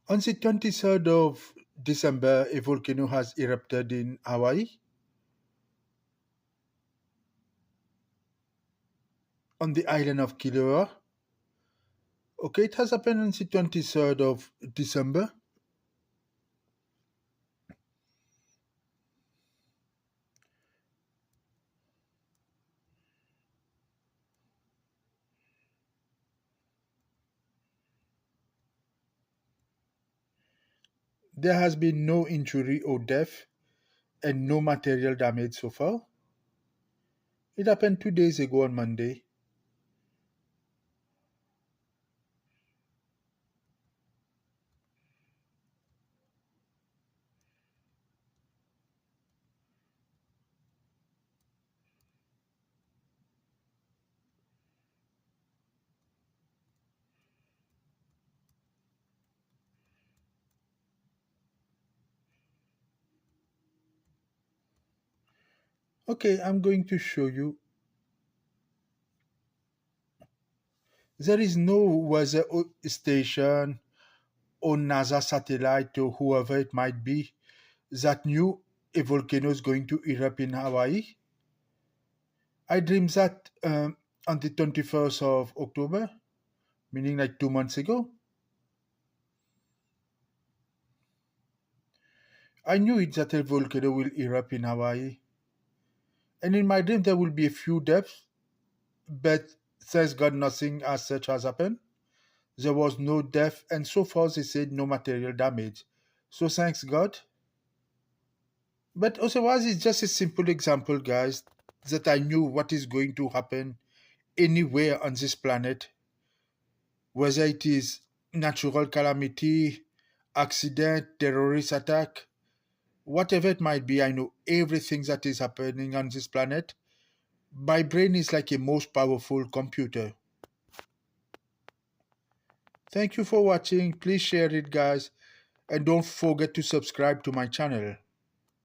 On the 23rd of December, a volcano has erupted in Hawaii, on the island of Kilauea. Okay, it has happened on the 23rd of December. There has been no injury or death and no material damage so far. It happened 2 days ago on Monday. Okay, I'm going to show you. There is no weather station or NASA satellite or whoever it might be that knew a volcano is going to erupt in Hawaii. I dreamed that on the 21st of October, meaning like 2 months ago. I knew it that a volcano will erupt in Hawaii. And in my dream, there will be a few deaths, but thanks God, nothing as such has happened. There was no death, and so far they said no material damage. So thanks God. But otherwise, it's just a simple example, guys, that I knew what is going to happen anywhere on this planet, whether it is natural calamity, accident, terrorist attack, whatever it might be. I know everything that is happening on this planet. My brain is like a most powerful computer. Thank you for watching. Please share it, guys, and don't forget to subscribe to my channel.